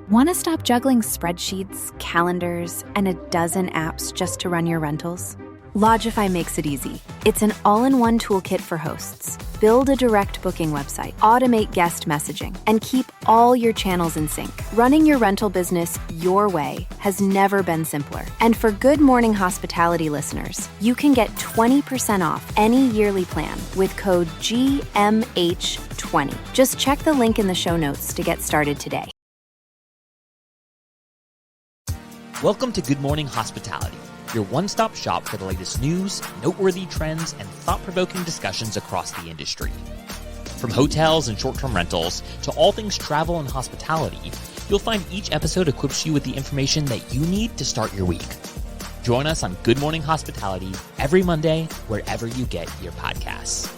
Want to stop juggling spreadsheets, calendars, and a dozen apps just to run your rentals? Lodgify makes it easy. It's an all-in-one toolkit for hosts. Build a direct booking website, automate guest messaging, and keep all your channels in sync. Running your rental business your way has never been simpler. And for Good Morning Hospitality listeners, you can get 20% off any yearly plan with code GMH20. Just check the link in the show notes to get started today. Welcome to Good Morning Hospitality, your one-stop shop for the latest news, noteworthy trends, and thought-provoking discussions across the industry. From hotels and short-term rentals to all things travel and hospitality, you'll find each episode equips you with the information that you need to start your week. Join us on Good Morning Hospitality every Monday, wherever you get your podcasts.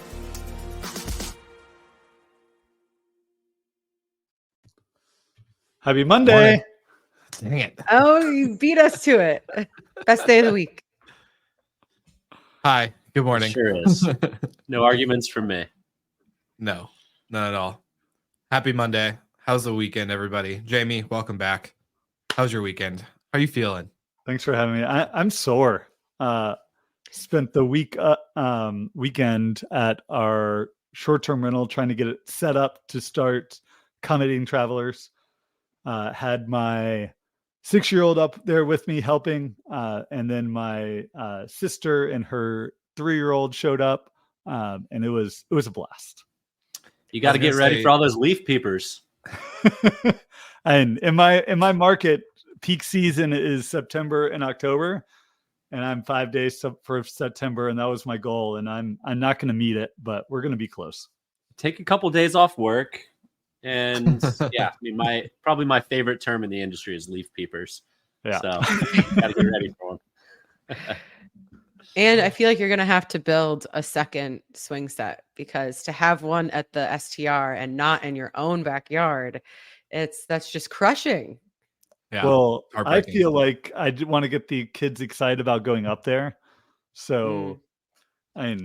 Happy Monday. Dang it. Oh, you beat us to it. Best day of the week. Hi, good morning. Sure is. No arguments from me. No, not at all. Happy Monday. How's the weekend, everybody? Jamie, welcome back. How's your weekend? How are you feeling? Thanks for having me. I'm sore. Spent the weekend at our short-term rental trying to get it set up to start accommodating travelers. Had my 6-year-old up there with me helping, and then my sister and her 3-year-old showed up, and it was a blast. You got to get ready for all those leaf peepers. And in my market, peak season is September and October, and I'm 5 days for September, and that was my goal. And I'm not going to meet it, but we're going to be close. Take a couple days off work. And yeah, I mean, probably my favorite term in the industry is leaf peepers. Yeah. So gotta get ready for them. And I feel like you're going to have to build a second swing set, because to have one at the STR and not in your own backyard, that's just crushing. Yeah. Well, I feel like I want to get the kids excited about going up there. So, yeah,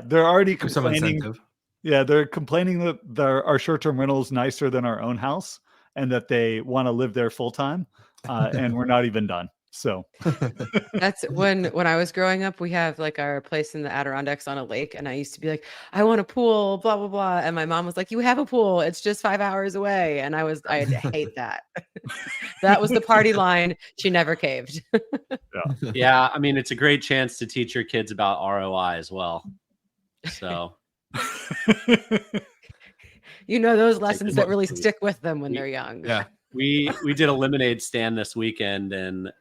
they're already complaining. Yeah, they're complaining that our short-term rental is nicer than our own house, and that they want to live there full time, and we're not even done. So that's when I was growing up, we have like our place in the Adirondacks on a lake, and I used to be like, I want a pool, blah blah blah, and my mom was like, you have a pool, it's just 5 hours away, and I hate that. That was the party line. She never caved. Yeah, I mean, it's a great chance to teach your kids about ROI as well. So. Those lessons that really stick with them when they're young. Yeah, we did a lemonade stand this weekend, and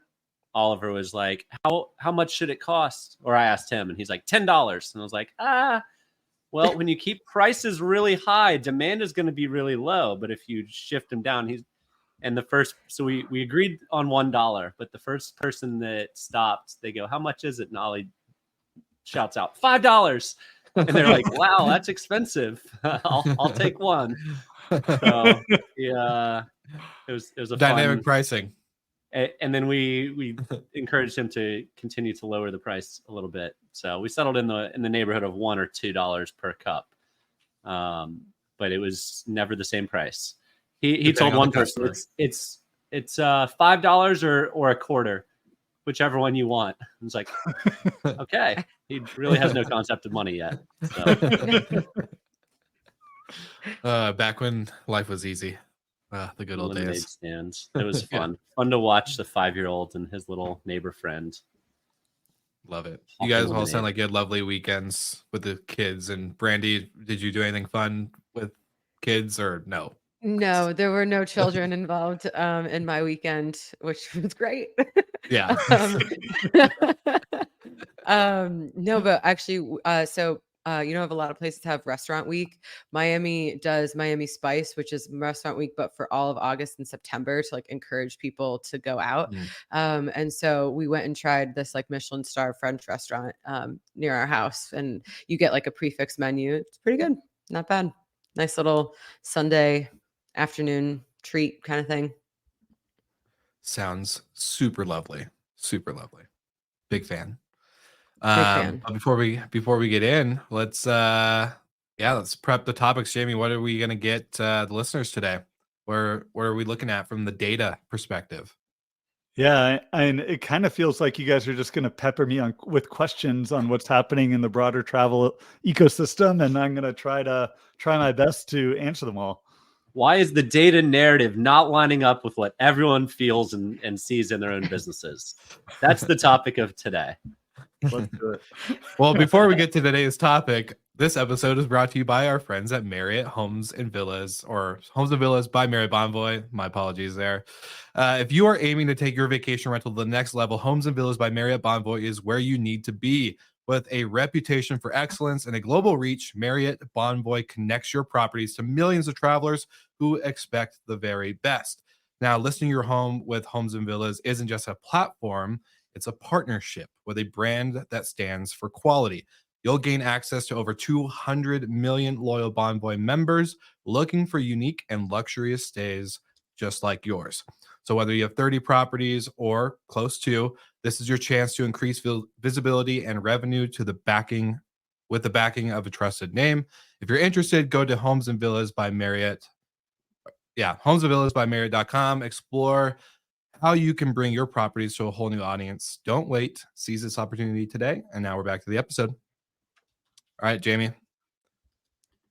Oliver was like, how much should it cost? Or I asked him, and he's like, $10. And I was like, well, when you keep prices really high, demand is going to be really low, but if you shift them down, so we agreed on $1, but the first person that stopped, they go, how much is it? And Ollie shouts out, $5. And they're like, wow, that's expensive. I'll take one. So yeah, it was a dynamic fun pricing. And then we encouraged him to continue to lower the price a little bit. So we settled in the neighborhood of $1 or $2 per cup. But it was never the same price. He told one person it's $5 or a quarter, whichever one you want. I was like, okay. He really has no concept of money yet. So. Back when life was easy. The good old days. Stands. It was fun. Fun to watch the 5-year-old and his little neighbor friend. Love it. You guys all sound like you had lovely weekends with the kids. And Brandy, did you do anything fun with kids or no? No, there were no children involved in my weekend, which was great. Yeah. No, but actually, have a lot of places have restaurant week. Miami does Miami Spice, which is restaurant week, but for all of August and September to like encourage people to go out. And so we went and tried this like Michelin star French restaurant near our house, and you get like a prefix menu. It's pretty good. Not bad. Nice little Sunday afternoon treat kind of thing. Sounds super lovely. Super lovely. Big fan. Big fan. Before we get in, let's Yeah, let's prep the topics, Jamie. What are we going to get the listeners today? What are we looking at from the data perspective? Yeah, and it kind of feels like you guys are just going to pepper me with questions on what's happening in the broader travel ecosystem, and I'm going to try my best to answer them all. Why is the data narrative not lining up with what everyone feels and sees in their own businesses? That's the topic of today. Let's do it. Well, before we get to today's topic, this episode is brought to you by our friends at Marriott Homes and Villas, or Homes and Villas by Marriott Bonvoy. My apologies there. If you are aiming to take your vacation rental to the next level, Homes and Villas by Marriott Bonvoy is where you need to be. With a reputation for excellence and a global reach, Marriott Bonvoy connects your properties to millions of travelers who expect the very best. Now, listing your home with Homes and Villas isn't just a platform, it's a partnership with a brand that stands for quality. You'll gain access to over 200 million loyal Bonvoy members looking for unique and luxurious stays just like yours. So whether you have 30 properties or close to, this is your chance to increase visibility and revenue to the backing of a trusted name. If you're interested, go to Homes and Villas by Marriott. Yeah, Homes and Villas by Marriott.com. Explore how you can bring your properties to a whole new audience. Don't wait. Seize this opportunity today. And now we're back to the episode. All right, Jamie. All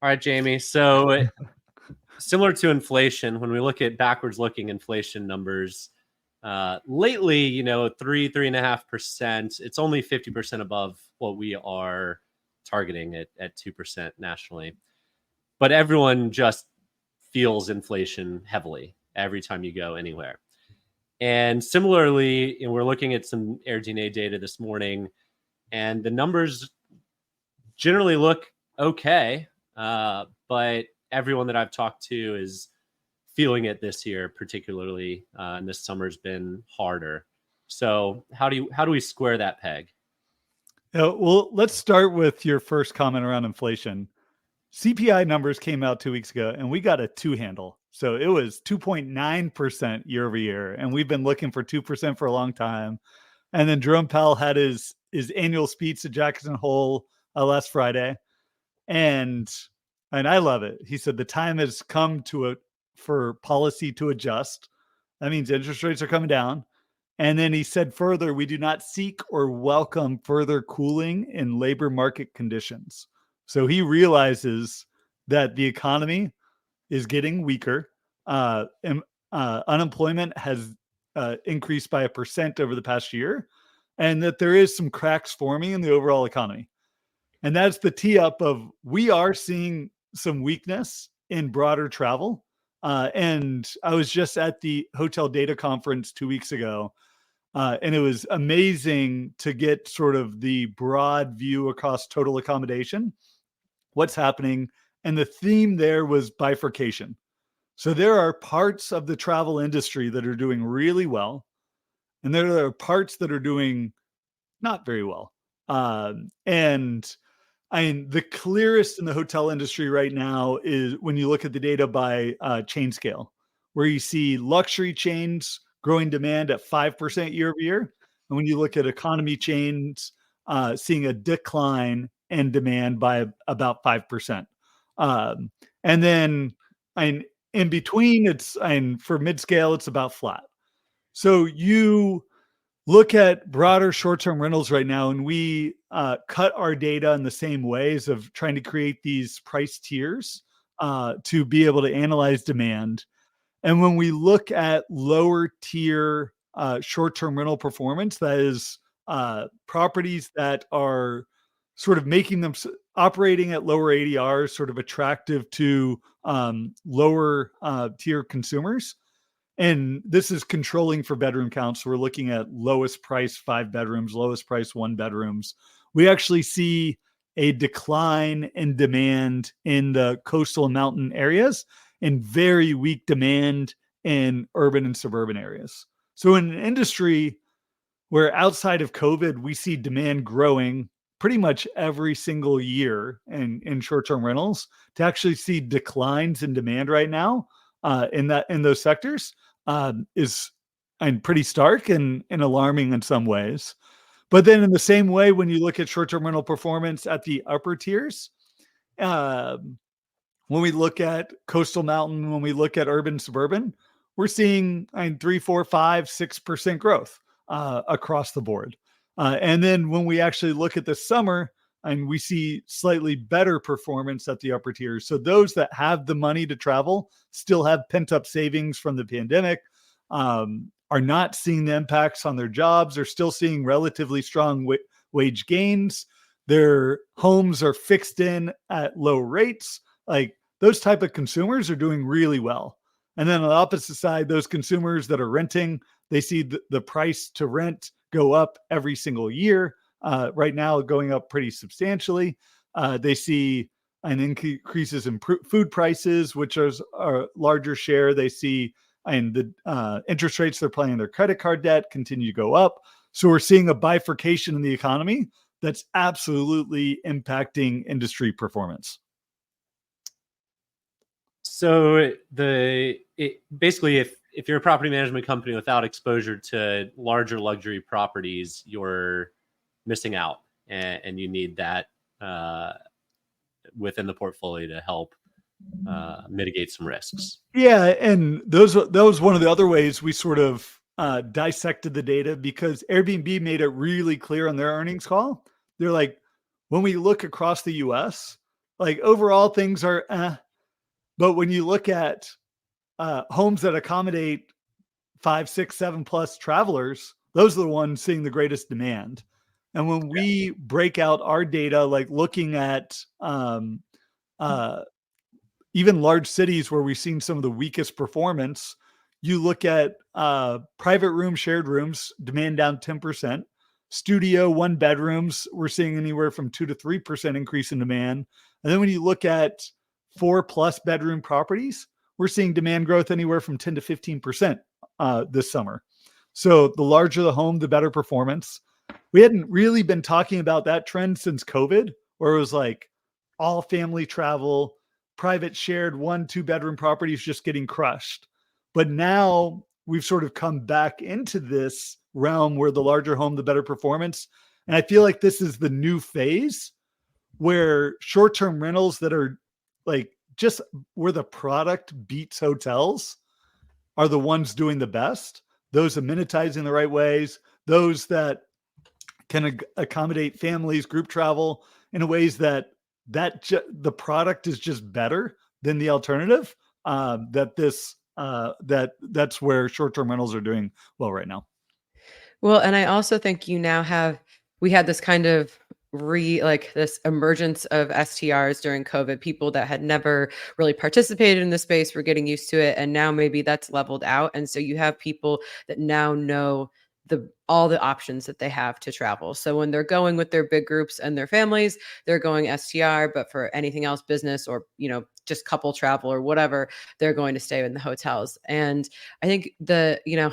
right, Jamie. So similar to inflation, when we look at backwards looking inflation numbers, lately, 3.5%, it's only 50% above what we are targeting at 2% nationally. But everyone just feels inflation heavily every time you go anywhere. And similarly, we're looking at some AirDNA data this morning, and the numbers generally look okay, but everyone that I've talked to is feeling it this year, particularly, and this summer's been harder. So how do we square that peg? Yeah, well, let's start with your first comment around inflation. CPI numbers came out 2 weeks ago, and we got a 2 handle. So it was 2.9% year over year, and we've been looking for 2% for a long time. And then Jerome Powell had his annual speech at Jackson Hole last Friday, and I love it. He said the time has come for policy to adjust. That means interest rates are coming down. And then he said further, we do not seek or welcome further cooling in labor market conditions. So he realizes that the economy is getting weaker. Unemployment has increased by 1% over the past year, and that there is some cracks forming in the overall economy. And that's the tee up of, we are seeing some weakness in broader travel. And I was just at the Hotel Data Conference 2 weeks ago, and it was amazing to get sort of the broad view across total accommodation, what's happening. And the theme there was bifurcation. So there are parts of the travel industry that are doing really well, and there are parts that are doing not very well. And I mean, the clearest in the hotel industry right now is when you look at the data by chain scale, where you see luxury chains growing demand at 5% year over year. And when you look at economy chains, seeing a decline in demand by about 5%. And then in between, for mid-scale, it's about flat. So you look at broader short-term rentals right now, and we cut our data in the same ways of trying to create these price tiers to be able to analyze demand. And when we look at lower tier short-term rental performance, that is properties that are sort of making them operating at lower ADRs, sort of attractive to lower tier consumers. And this is controlling for bedroom counts. We're looking at lowest price 5 bedrooms, lowest price 1 bedrooms. We actually see a decline in demand in the coastal and mountain areas and very weak demand in urban and suburban areas. So in an industry where outside of COVID, we see demand growing pretty much every single year in short-term rentals, to actually see declines in demand right now in those sectors is pretty stark and alarming in some ways. But then in the same way, when you look at short-term rental performance at the upper tiers, when we look at coastal mountain, when we look at urban suburban, we're seeing 3, 4, 5, 6% growth across the board. And then when we actually look at the summer, and we see slightly better performance at the upper tiers. So those that have the money to travel still have pent up savings from the pandemic, are not seeing the impacts on their jobs. They're still seeing relatively strong wage gains. Their homes are fixed in at low rates. Like those type of consumers are doing really well. And then on the opposite side, those consumers that are renting, they see the price to rent go up every single year. Right now going up pretty substantially. They see an increases in food prices, which is a larger share. They see and the interest rates they're paying their credit card debt continue to go up. So we're seeing a bifurcation in the economy that's absolutely impacting industry performance. So basically, if you're a property management company without exposure to larger luxury properties, you're missing out, and you need that within the portfolio to help mitigate some risks. Yeah, and that was one of the other ways we sort of dissected the data, because Airbnb made it really clear on their earnings call. They're like, when we look across the US, like overall things are but when you look at homes that accommodate 5, 6, 7 plus travelers, those are the ones seeing the greatest demand. And when we break out our data, like looking at even large cities where we've seen some of the weakest performance, you look at private room, shared rooms, demand down 10%. Studio, 1 bedrooms, we're seeing anywhere from 2 to 3% increase in demand. And then when you look at 4+ bedroom properties, we're seeing demand growth anywhere from 10 to 15% this summer. So the larger the home, the better performance. We hadn't really been talking about that trend since COVID, where it was like all family travel, private shared 1, 2 bedroom properties just getting crushed. But now we've sort of come back into this realm where the larger home, the better performance. And I feel like this is the new phase where short-term rentals that are like just where the product beats hotels are the ones doing the best. Those amenitizing the right ways, those that can accommodate families, group travel in ways that the product is just better than the alternative. That's where short-term rentals are doing well right now. Well, and I also think we had this kind of this emergence of STRs during COVID. People that had never really participated in the space were getting used to it, and now maybe that's leveled out. And so you have people that now know all the options that they have to travel. So when they're going with their big groups and their families, they're going STR, but for anything else, business or, just couple travel or whatever, they're going to stay in the hotels. And I think I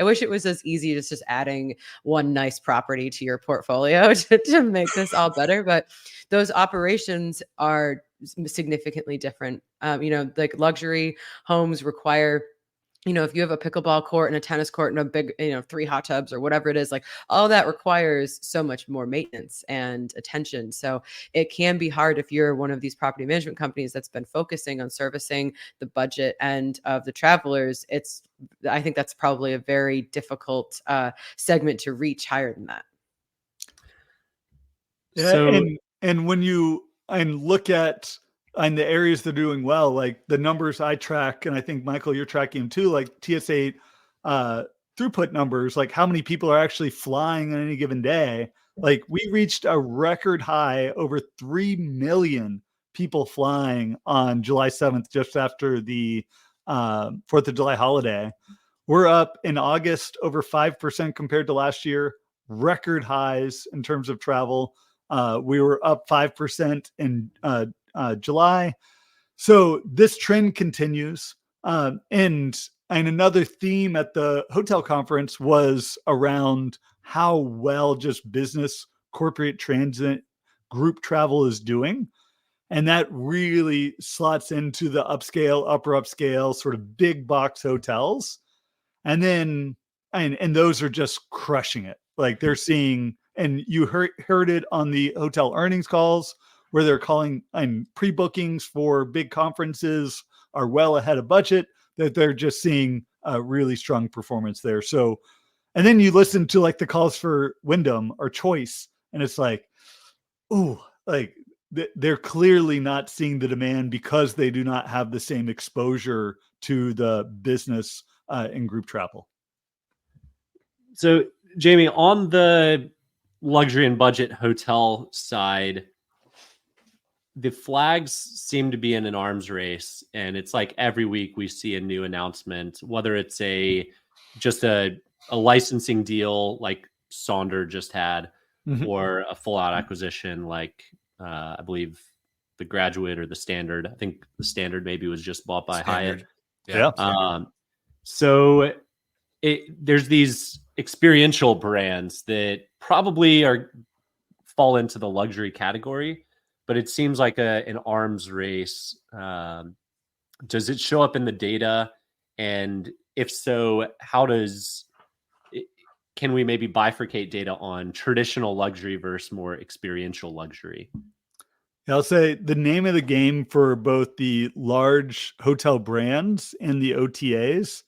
wish it was as easy as just adding one nice property to your portfolio to make this all better. But those operations are significantly different. Like luxury homes require, if you have a pickleball court and a tennis court and a big, 3 hot tubs or whatever it is, like all that requires so much more maintenance and attention. So it can be hard if you're one of these property management companies that's been focusing on servicing the budget end of the travelers. I think that's probably a very difficult segment to reach higher than that. Yeah, so, and when you look at in the areas that are doing well, like the numbers I track, and I think Michael, you're tracking them too, like TSA throughput numbers, like how many people are actually flying on any given day. Like we reached a record high, over 3 million people flying on July 7th, just after the 4th of July holiday. We're up in August over 5% compared to last year, record highs in terms of travel. We were up 5% in July. So this trend continues. And another theme at the hotel conference was around how well just business, corporate, transit, group travel is doing. And that really slots into the upscale, upper upscale, sort of big box hotels. And then, and those are just crushing it. Like they're seeing, and you heard it on the hotel earnings calls, where they're calling and pre-bookings for big conferences are well ahead of budget, that they're just seeing a really strong performance there. So, and then you listen to like the calls for Wyndham or Choice, and it's like, ooh, like they're clearly not seeing the demand because they do not have the same exposure to the business and group travel. So, Jamie, on the luxury and budget hotel side, the flags seem to be in an arms race, and it's like every week we see a new announcement, whether it's just a licensing deal like Sonder just had, or a full out acquisition like I believe the Graduate or the Standard. I think the Standard maybe was just bought by Hyatt. Yeah. So there's these experiential brands that probably fall into the luxury category, but it seems like an arms race. Does it show up in the data? And if so, can we maybe bifurcate data on traditional luxury versus more experiential luxury? I'll say the name of the game for both the large hotel brands and the OTAs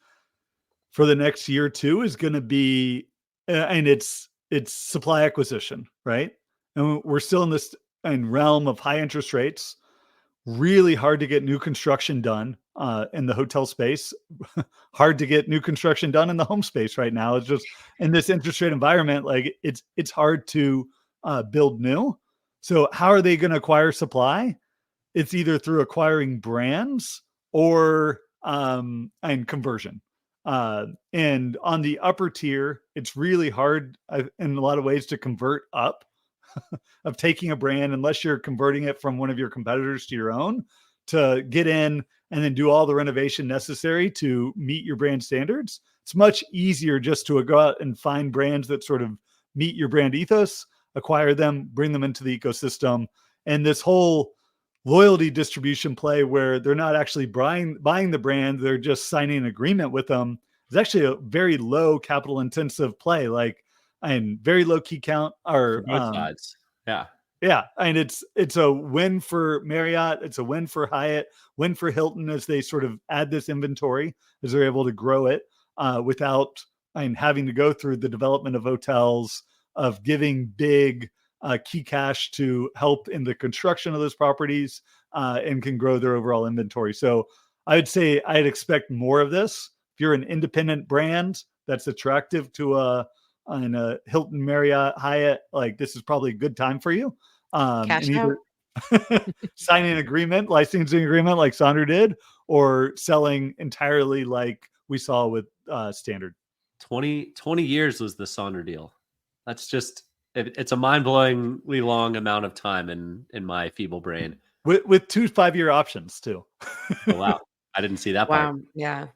for the next year or two is going to be, and it's supply acquisition, right? And we're still in this realm of high interest rates, really hard to get new construction done in the hotel space, hard to get new construction done in the home space right now. It's just in this interest rate environment, like it's hard to build new. So how are they going to acquire supply? It's either through acquiring brands or and conversion. And on the upper tier, it's really hard in a lot of ways to convert up of taking a brand, unless you're converting it from one of your competitors to your own, to get in and then do all the renovation necessary to meet your brand standards. It's much easier just to go out and find brands that sort of meet your brand ethos, acquire them, bring them into the ecosystem. And this whole loyalty distribution play where they're not actually buying the brand, they're just signing an agreement with them, is actually a very low capital intensive play, and very low key count or both sides. Yeah. And it's a win for Marriott. It's a win for Hyatt, win for Hilton as they sort of add this inventory, as they're able to grow it without having to go through the development of hotels, of giving big key cash to help in the construction of those properties and can grow their overall inventory. So I would say I'd expect more of this. If you're an independent brand that's attractive to a Hilton, Marriott, Hyatt, like this is probably a good time for you. Cash and out. either signing an agreement, licensing agreement like Sonder did, or selling entirely like we saw with Standard. 20 years was the Sonder deal. That's just, it's a mind-blowingly long amount of time in my feeble brain. With 2 5-year options too. Oh, wow. I didn't see that part. Wow. Yeah.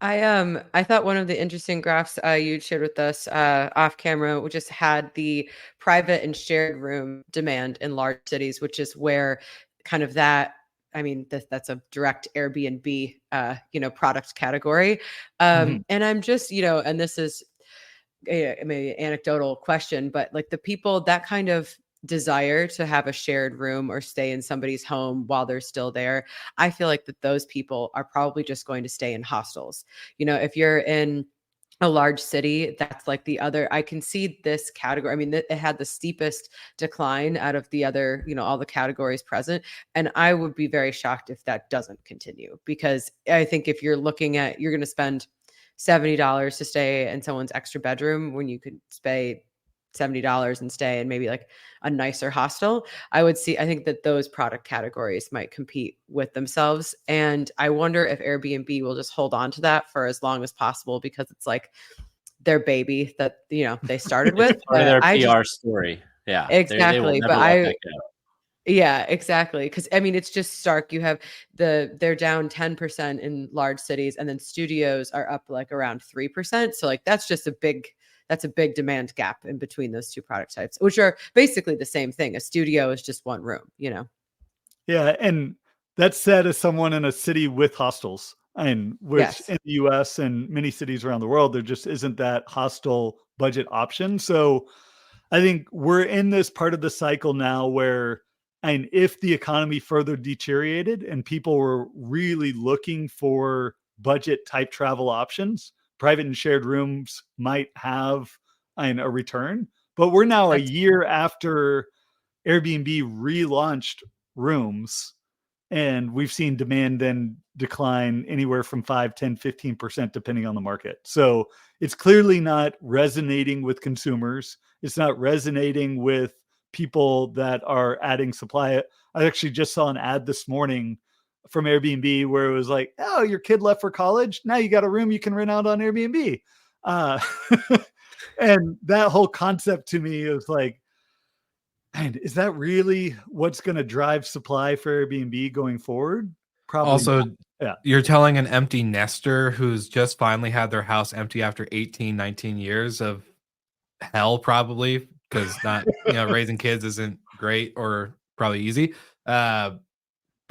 I thought one of the interesting graphs you shared with us off camera, which just had the private and shared room demand in large cities, which is where kind of that, I mean, that's a direct Airbnb, product category. And I'm just, and this is maybe an anecdotal question, but like the people that kind of desire to have a shared room or stay in somebody's home while they're still there, I feel like that those people are probably just going to stay in hostels. If you're in a large city, that's like the other, I can see this category. I mean, it had the steepest decline out of the other, all the categories present. And I would be very shocked if that doesn't continue, because I think if you're looking at, you're going to spend $70 to stay in someone's extra bedroom when you could pay $70 and stay in maybe like a nicer hostel. I think that those product categories might compete with themselves. And I wonder if Airbnb will just hold on to that for as long as possible, because it's like their baby that, they started with. Part of their PR story. Yeah, exactly. Yeah, exactly. Because I mean, it's just stark. You have they're down 10% in large cities, and then studios are up like around 3%. So like that's a big demand gap in between those two product types, which are basically the same thing. A studio is just one room, Yeah, and that said, as someone in a city with hostels, and which in the US and many cities around the world, there just isn't that hostel budget option. So I think we're in this part of the cycle now where, and if the economy further deteriorated and people were really looking for budget type travel options, private and shared rooms might have a return. But we're now a year after Airbnb relaunched rooms, and we've seen demand then decline anywhere from 5, 10, 15%, depending on the market. So it's clearly not resonating with consumers. It's not resonating with people that are adding supply. I actually just saw an ad this morning from Airbnb where it was like, oh, your kid left for college. Now you got a room you can rent out on Airbnb. And that whole concept to me is like, and is that really what's going to drive supply for Airbnb going forward? Probably. Also, not. Yeah. You're telling an empty nester who's just finally had their house empty after 18, 19 years of hell, probably, because not, raising kids isn't great or probably easy. But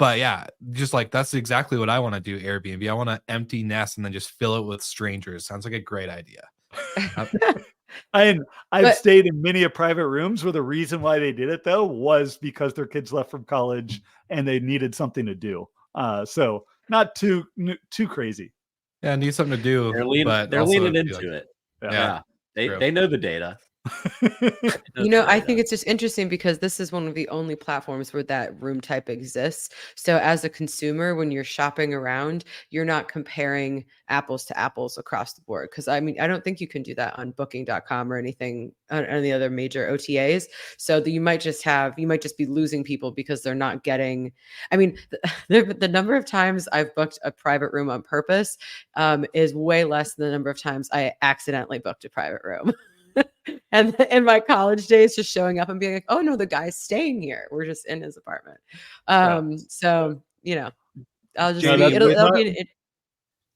yeah, just like that's exactly what I want to do. Airbnb. I want to empty nest and then just fill it with strangers. Sounds like a great idea. I've stayed in many of private rooms where the reason why they did it though was because their kids left from college and they needed something to do. So not too crazy. Yeah, need something to do. They're leaning into it. Yeah. They know the data. I think it's just interesting because this is one of the only platforms where that room type exists. So as a consumer, when you're shopping around, you're not comparing apples to apples across the board. Because I don't think you can do that on booking.com or anything on any other major OTAs. So you might just be losing people because they're not getting, the number of times I've booked a private room on purpose is way less than the number of times I accidentally booked a private room. And in my college days, just showing up and being like, oh no, the guy's staying here. We're just in his apartment. So, I'll just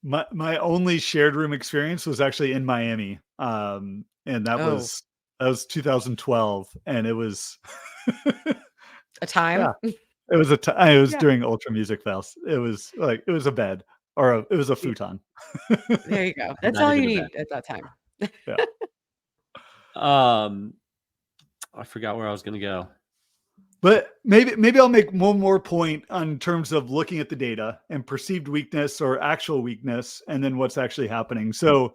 my only shared room experience was actually in Miami. And that was 2012. And it was a time. Yeah, it was it was during Ultra Music Fest. It was a bed or it was a futon. There you go. That's all you need at that time. Yeah. I forgot where I was going to go. But maybe I'll make one more point on terms of looking at the data and perceived weakness or actual weakness, and then what's actually happening. So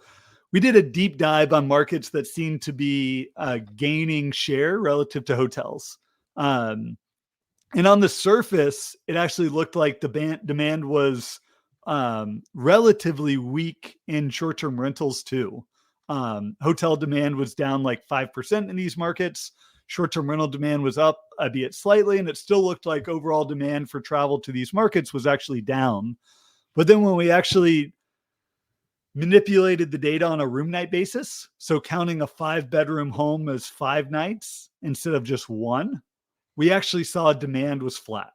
we did a deep dive on markets that seem to be gaining share relative to hotels. And on the surface, it actually looked like the demand was relatively weak in short-term rentals too. Hotel demand was down like 5% in these markets. Short-term rental demand was up, albeit slightly, and it still looked like overall demand for travel to these markets was actually down. But then when we actually manipulated the data on a room night basis, so counting a 5-bedroom home as 5 nights instead of just 1, we actually saw demand was flat.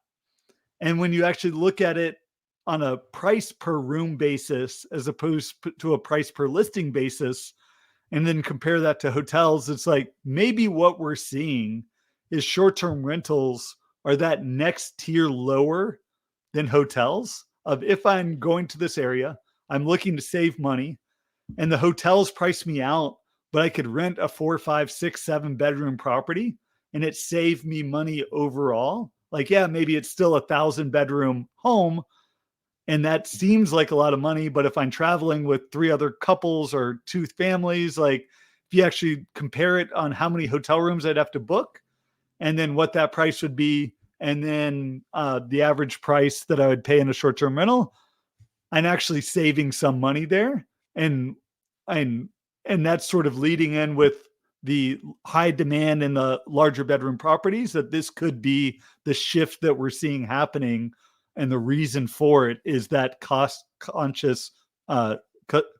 And when you actually look at it on a price per room basis, as opposed to a price per listing basis, and then compare that to hotels, it's like maybe what we're seeing is short-term rentals are that next tier lower than hotels. Of if I'm going to this area, I'm looking to save money, and the hotels price me out, but I could rent a 4, 5, 6, 7-bedroom property, and it saved me money overall. Like, yeah, maybe it's still a 1,000-bedroom home, and that seems like a lot of money. But if I'm traveling with 3 other couples or 2 families, like if you actually compare it on how many hotel rooms I'd have to book and then what that price would be, and then the average price that I would pay in a short-term rental, I'm actually saving some money there. And that's sort of leading in with the high demand in the larger bedroom properties, that this could be the shift that we're seeing happening. And the reason for it is that cost-conscious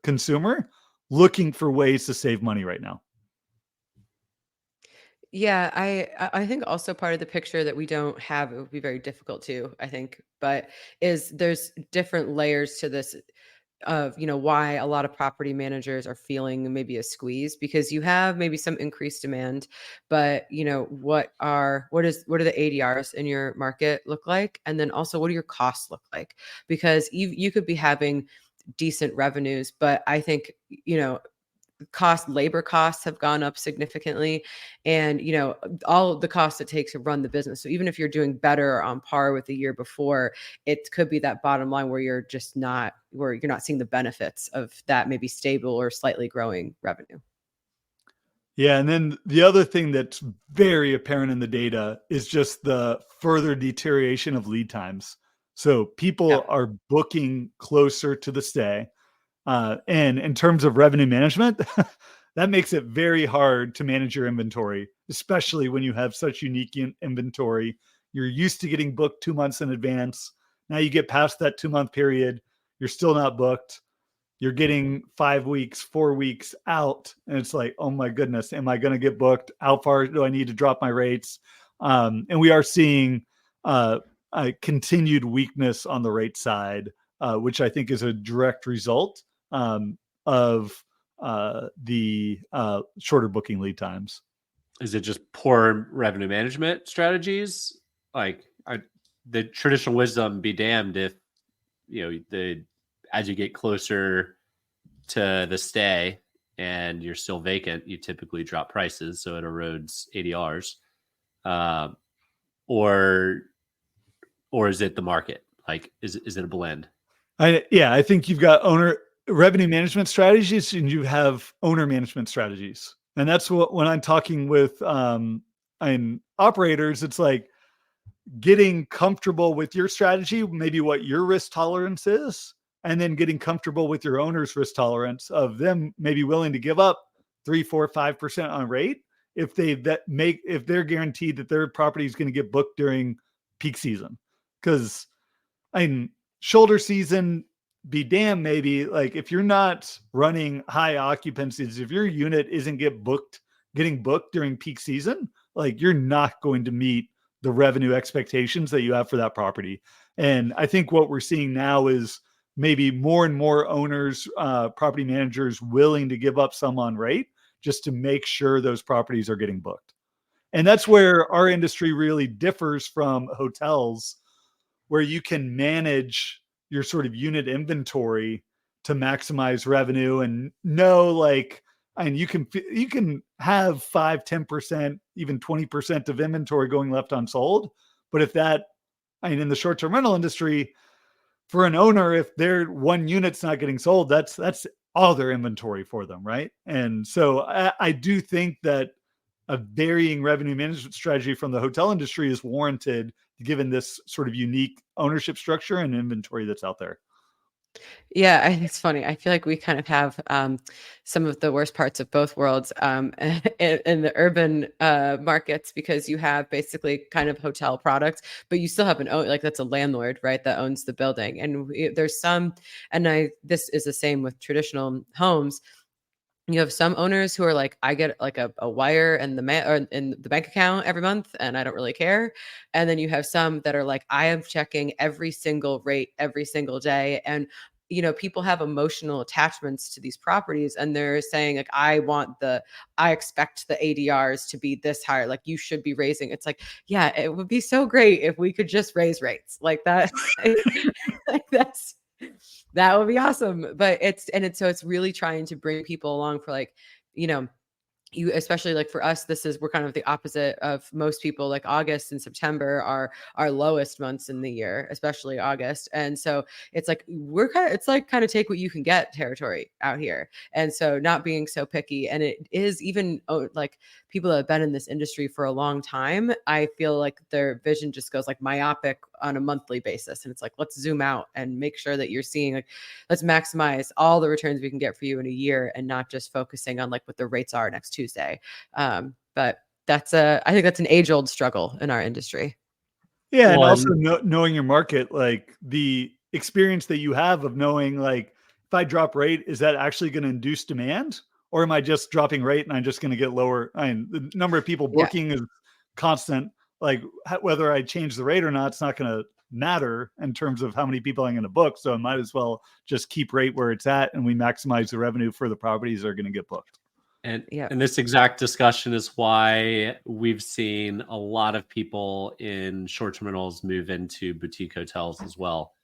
consumer looking for ways to save money right now. Yeah, I think also part of the picture that we don't have, it would be very difficult to, I think, but is there's different layers to this of, why a lot of property managers are feeling maybe a squeeze, because you have maybe some increased demand, but what do the ADRs in your market look like? And then also, what do your costs look like? Because you could be having decent revenues, but I think, labor costs have gone up significantly, and all the costs it takes to run the business. So even if you're doing better or on par with the year before, it could be that bottom line where you're not seeing the benefits of that maybe stable or slightly growing revenue. Yeah, and then the other thing that's very apparent in the data is just the further deterioration of lead times. So people are booking closer to the stay. And in terms of revenue management, that makes it very hard to manage your inventory, especially when you have such unique inventory. You're used to getting booked 2 months in advance. Now you get past that 2-month period, you're still not booked. You're getting 5 weeks, 4 weeks out. And it's like, oh my goodness, am I going to get booked? How far do I need to drop my rates? And we are seeing a continued weakness on the rate side, which I think is a direct result of the shorter booking lead times. Is it just poor revenue management strategies? Like the traditional wisdom be damned if, as you get closer to the stay and you're still vacant, you typically drop prices. So it erodes ADRs. Or is it the market? Like, is it a blend? I think you've got revenue management strategies and you have owner management strategies. And that's what, when I'm talking with operators, it's like getting comfortable with your strategy, maybe what your risk tolerance is, and then getting comfortable with your owner's risk tolerance of them maybe willing to give up 3, 4, 5% on rate if they're guaranteed that their property is going to get booked during peak season. Because shoulder season, be damned, maybe, like if you're not running high occupancies, if your unit isn't getting booked during peak season, like you're not going to meet the revenue expectations that you have for that property. And I think what we're seeing now is maybe more and more owners, property managers willing to give up some on rate just to make sure those properties are getting booked. And that's where our industry really differs from hotels, where you can manage your sort of unit inventory to maximize revenue and you can have 5, 10%, even 20% of inventory going left unsold. But if in the short-term rental industry, for an owner, if their one unit's not getting sold, that's all their inventory for them, right? And so I do think that a varying revenue management strategy from the hotel industry is warranted, given this sort of unique ownership structure and inventory that's out there. Yeah, it's funny. I feel like we kind of have some of the worst parts of both worlds in the urban markets, because you have basically kind of hotel products, but you still have that's a landlord, right, that owns the building. And there's some, this is the same with traditional homes. You have some owners who are like, I get like a wire in the bank account every month, and I don't really care. And then you have some that are like, I am checking every single rate every single day. And people have emotional attachments to these properties, and they're saying like, I expect the ADRs to be this higher. Like, you should be raising. It's like, yeah, it would be so great if we could just raise rates like that. That would be awesome. But it's really trying to bring people along for you, especially like for us, we're kind of the opposite of most people. Like August and September are our lowest months in the year, especially August. And so it's like, kind of take what you can get territory out here. And so not being so picky. And it is even like people that have been in this industry for a long time, I feel like their vision just goes like myopic on a monthly basis. And it's like, let's zoom out and make sure that you're seeing, like, let's maximize all the returns we can get for you in a year, and not just focusing on like what the rates are next Tuesday. But I think that's an age-old struggle in our industry. Yeah. And also knowing your market, like the experience that you have of knowing, like, if I drop rate, is that actually going to induce demand? Or am I just dropping rate and I'm just going to get lower? The number of people booking is constant. Like, whether I change the rate or not, it's not going to matter in terms of how many people I'm going to book. So I might as well just keep rate where it's at, and we maximize the revenue for the properties that are going to get booked. And this exact discussion is why we've seen a lot of people in short-term rentals move into boutique hotels as well.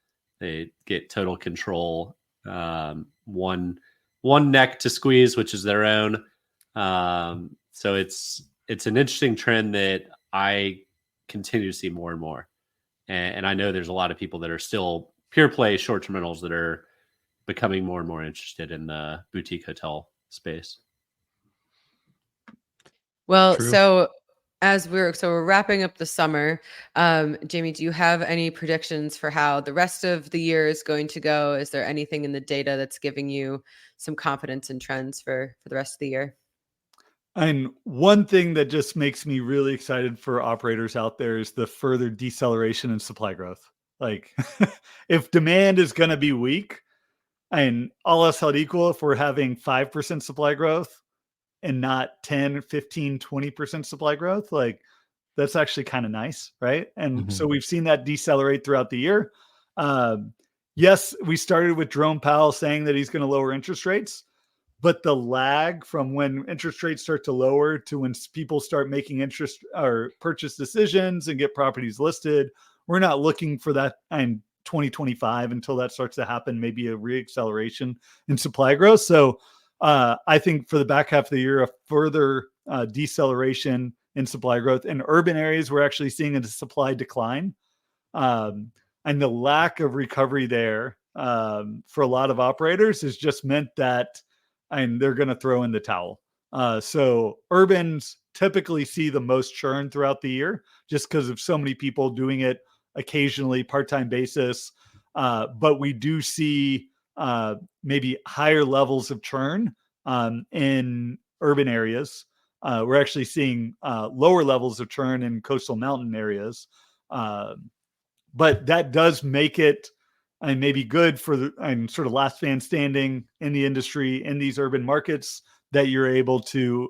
They get total control. One one neck to squeeze, which is their own. So it's an interesting trend that I continue to see more and more. And I know there's a lot of people that are still pure play short-term rentals that are becoming more and more interested in the boutique hotel space. Well, True. so we're wrapping up the summer. Jamie, do you have any predictions for how the rest of the year is going to go? Is there anything in the data that's giving you some confidence and trends for the rest of the year? And one thing that just makes me really excited for operators out there is the further deceleration in supply growth. Like if demand is going to be weak, and all else held equal, if we're having 5% supply growth and not 10, 15, 20% supply growth, like that's actually kind of nice, right? And so we've seen that decelerate throughout the year. Yes, we started with Jerome Powell saying that he's going to lower interest rates, but the lag from when interest rates start to lower to when people start making interest or purchase decisions and get properties listed, we're not looking for that in 2025 until that starts to happen, maybe a reacceleration in supply growth. So I think for the back half of the year, a further deceleration in supply growth. In urban areas, we're actually seeing a supply decline. And the lack of recovery there for a lot of operators has just meant that they're going to throw in the towel. So urbans typically see the most churn throughout the year just because of so many people doing it occasionally, part-time basis. But we do see maybe higher levels of churn in urban areas. We're actually seeing lower levels of churn in coastal mountain areas. But that does make it maybe good for the sort of last man standing in the industry in these urban markets, that you're able to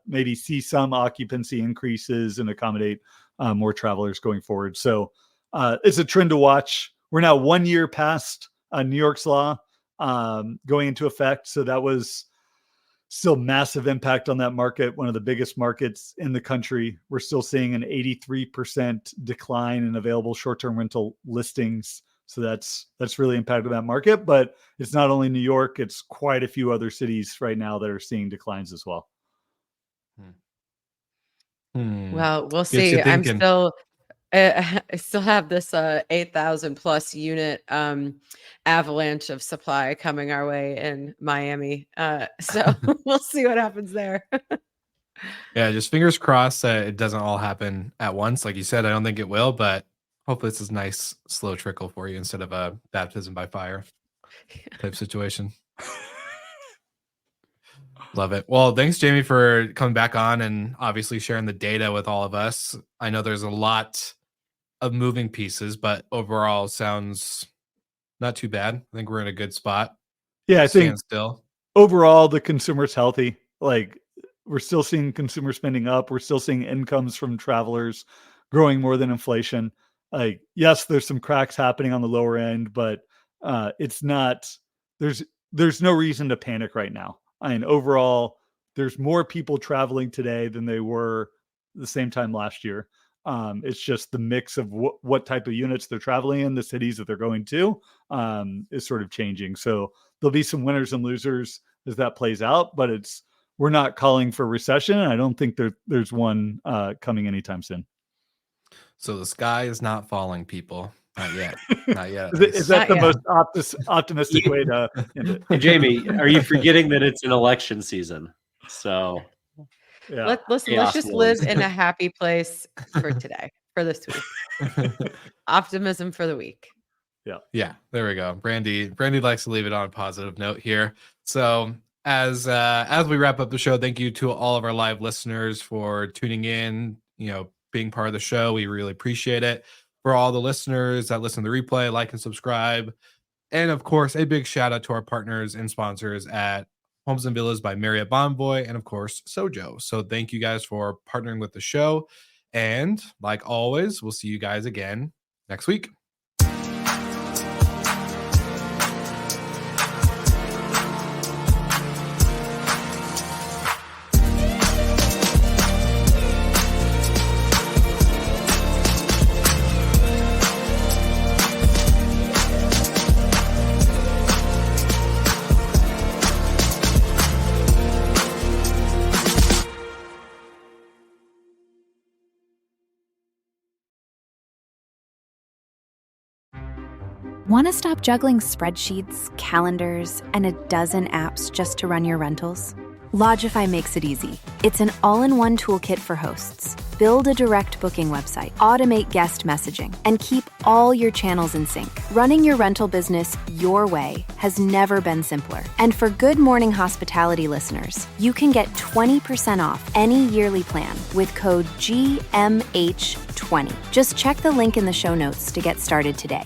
maybe see some occupancy increases and accommodate more travelers going forward. So it's a trend to watch. We're now 1 year past New York's law going into effect. So that was still massive impact on that market, one of the biggest markets in the country. We're still seeing an 83% decline in available short-term rental listings. So that's really impacted that market. But it's not only New York, it's quite a few other cities right now that are seeing declines as well. Well, we'll see. I still have this 8,000 plus unit avalanche of supply coming our way in Miami. So we'll see what happens there. Yeah, just fingers crossed that it doesn't all happen at once. Like you said, I don't think it will, but hopefully it's a nice slow trickle for you instead of a baptism by fire type situation. Love it. Well, thanks, Jamie, for coming back on and obviously sharing the data with all of us. I know there's a lot of moving pieces, but overall sounds not too bad. I think we're in a good spot. Yeah, I think still overall the consumer's healthy. Like we're still seeing consumer spending up. We're still seeing incomes from travelers growing more than inflation. Like, yes, there's some cracks happening on the lower end, but it's not, there's no reason to panic right now. Overall, there's more people traveling today than they were the same time last year. It's just the mix of what type of units they're traveling in, the cities that they're going to, is sort of changing. So there'll be some winners and losers as that plays out, but we're not calling for recession. I don't think there's one coming anytime soon. So the sky is not falling, people. Not yet. Not yet. Is that the most optimistic way to end it? Hey, Jamie, are you forgetting that it's an election season? So yeah. Let's just live in a happy place for today, for this week. Optimism for the week. Yeah, there we go. Brandy likes to leave it on a positive note here. So as we wrap up the show, thank you to all of our live listeners for tuning in, being part of the show. We really appreciate it. For all the listeners that listen to the replay, like and subscribe. And of course, a big shout out to our partners and sponsors at Homes and Villas by Marriott Bonvoy, and of course, Sojo. So thank you guys for partnering with the show. And like always, we'll see you guys again next week. Want to stop juggling spreadsheets, calendars, and a dozen apps just to run your rentals? Logify makes it easy. It's an all-in-one toolkit for hosts. Build a direct booking website, automate guest messaging, and keep all your channels in sync. Running your rental business your way has never been simpler. And for Good Morning Hospitality listeners, you can get 20% off any yearly plan with code GMH20. Just check the link in the show notes to get started today.